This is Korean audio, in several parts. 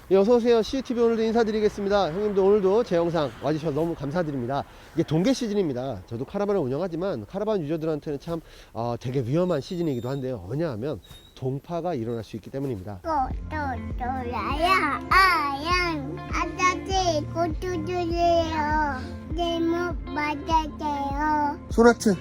어서오세요. CCTV 오늘도 인사드리겠습니다. 형님도 오늘도 제 영상 와주셔서 너무 감사드립니다. 이게 동계 시즌입니다. 저도 카라반을 운영하지만 카라반 유저들한테는 참 되게 위험한 시즌이기도 한데요. 왜냐하면 동파가 일어날 수 있기 때문입니다. 또또또라야 아양 아저씨 고추주세요. 제목 맞아줘요. 소나트.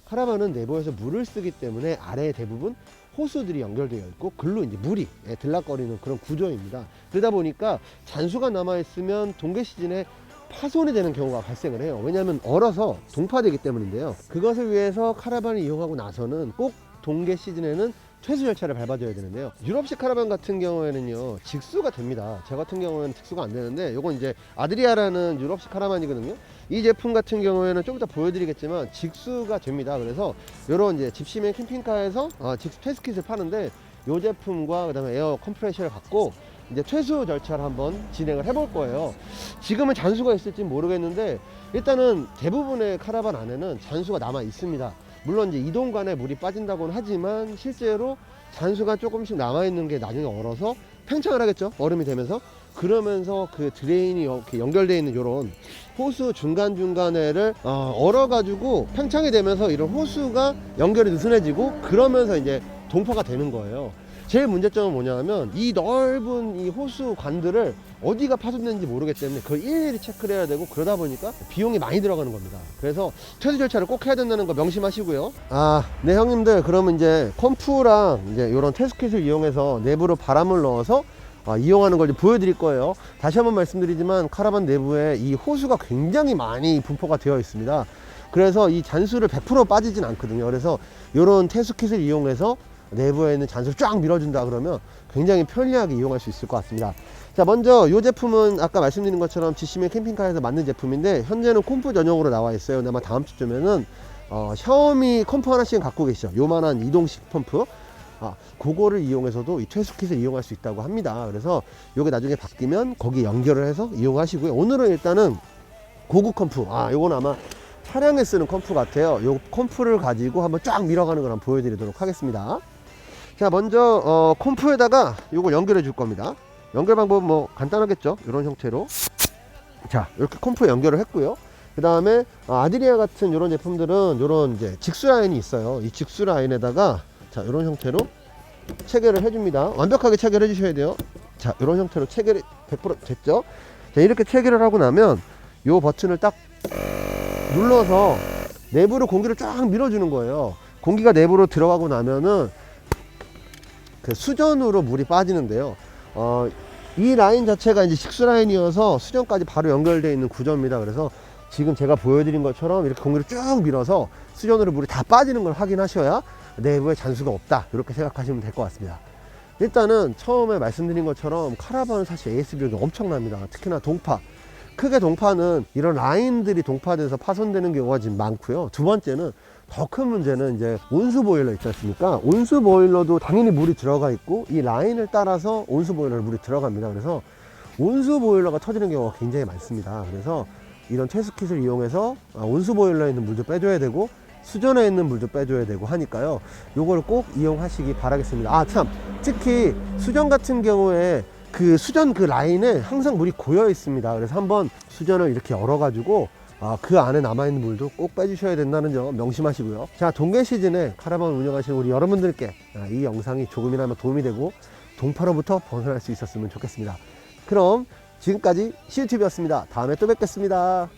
카라반은 내부에서 물을 쓰기 때문에 아래에 대부분 호수들이 연결되어 있고 글로 이제 물이 들락거리는 그런 구조입니다. 그러다 보니까 잔수가 남아있으면 동계 시즌에 파손이 되는 경우가 발생을 해요. 왜냐하면 얼어서 동파되기 때문인데요. 그것을 위해서 카라반을 이용하고 나서는 꼭 동계 시즌에는 퇴수 절차를 밟아줘야 되는데요. 유럽식 카라반 같은 경우에는요 직수가 됩니다. 저 같은 경우에는 직수가 안 되는데 요건 이제 아드리아라는 유럽식 카라반이거든요. 이 제품 같은 경우에는 좀 이따 보여드리겠지만 직수가 됩니다. 그래서 요런 이제 집시맨 캠핑카에서 직수 퇴수킷을 파는데 요 제품과 그 다음에 에어 컴프레셔를 갖고 이제 퇴수 절차를 한번 진행을 해볼 거예요. 지금은 잔수가 있을지 모르겠는데 일단은 대부분의 카라반 안에는 잔수가 남아 있습니다. 물론 이제 이동간에 물이 빠진다고는 하지만 실제로 잔수가 조금씩 남아있는 게 나중에 얼어서 팽창을 하겠죠. 얼음이 되면서. 그러면서 그 드레인이 이렇게 연결되어 있는 요런 호수 중간중간에를 얼어가지고 팽창이 되면서 이런 호수가 연결이 느슨해지고 그러면서 이제 동파가 되는 거예요. 제일 문제점은 뭐냐면 이 넓은 이 호수 관들을 어디가 파손됐는지 모르기 때문에 그걸 일일이 체크를 해야 되고 그러다 보니까 비용이 많이 들어가는 겁니다. 그래서 퇴수 절차를 꼭 해야 된다는 거 명심하시고요. 네 형님들, 그러면 이제 컴프랑 이제 이런 퇴수킷을 이용해서 내부로 바람을 넣어서 이용하는 걸 보여드릴 거예요. 다시 한번 말씀드리지만 카라반 내부에 이 호수가 굉장히 많이 분포가 되어 있습니다. 그래서 이 잔수를 100% 빠지진 않거든요. 그래서 이런 퇴수킷을 이용해서 내부에 있는 잔수를 쫙 밀어준다 그러면 굉장히 편리하게 이용할 수 있을 것 같습니다. 자, 먼저 이 제품은 아까 말씀드린 것처럼 지시맨 캠핑카에서 만든 제품인데 현재는 콤프 전용으로 나와 있어요. 근데 아마 다음 주쯤에는 샤오미 컴프 하나씩 갖고 계시죠. 요만한 이동식 펌프, 그거를 이용해서도 이 퇴수킷을 이용할 수 있다고 합니다. 그래서 요게 나중에 바뀌면 거기 연결을 해서 이용하시고요. 오늘은 일단은 고급 컴프, 요건 아마 차량에 쓰는 컴프 같아요. 요 컴프를 가지고 한번 쫙 밀어가는 걸 한번 보여드리도록 하겠습니다. 자, 먼저 컴프에다가 요걸 연결해 줄 겁니다. 연결 방법은 뭐 간단하겠죠. 이런 형태로 자, 이렇게 컴프에 연결을 했고요. 그 다음에 아드리아 같은 이런 제품들은 이런 이제 직수 라인이 있어요. 이 직수 라인에다가 자, 이런 형태로 체결을 해줍니다. 완벽하게 체결해 주셔야 돼요. 자, 이런 형태로 체결이 100% 됐죠. 자, 이렇게 체결을 하고 나면 요 버튼을 딱 눌러서 내부로 공기를 쫙 밀어주는 거예요. 공기가 내부로 들어가고 나면은 그 수전으로 물이 빠지는데요. 이 라인 자체가 이제 직수 라인이어서 수전까지 바로 연결되어 있는 구조입니다. 그래서 지금 제가 보여드린 것처럼 이렇게 공기를 쭉 밀어서 수전으로 물이 다 빠지는 걸 확인하셔야 내부에 잔수가 없다, 이렇게 생각하시면 될 것 같습니다. 일단은 처음에 말씀드린 것처럼 카라반은 사실 AS 비용이 엄청납니다. 특히나 동파, 크게 동파는 이런 라인들이 동파돼서 파손되는 경우가 지금 많고요. 두 번째는 더 큰 문제는 이제 온수 보일러 있지 않습니까? 온수 보일러도 당연히 물이 들어가 있고 이 라인을 따라서 온수 보일러에 물이 들어갑니다. 그래서 온수 보일러가 터지는 경우가 굉장히 많습니다. 그래서 이런 퇴수킷을 이용해서 온수 보일러에 있는 물도 빼줘야 되고 수전에 있는 물도 빼줘야 되고 하니까요. 요걸 꼭 이용하시기 바라겠습니다. 참, 특히 수전 같은 경우에 그 수전 그 라인에 항상 물이 고여 있습니다. 그래서 한번 수전을 이렇게 열어 가지고 그 안에 남아있는 물도 꼭 빼주셔야 된다는 점 명심하시고요. 자, 동계 시즌에 카라반 운영하시는 우리 여러분들께 이 영상이 조금이나마 도움이 되고 동파로부터 벗어날 수 있었으면 좋겠습니다. 그럼 지금까지 CCTV였습니다. 다음에 또 뵙겠습니다.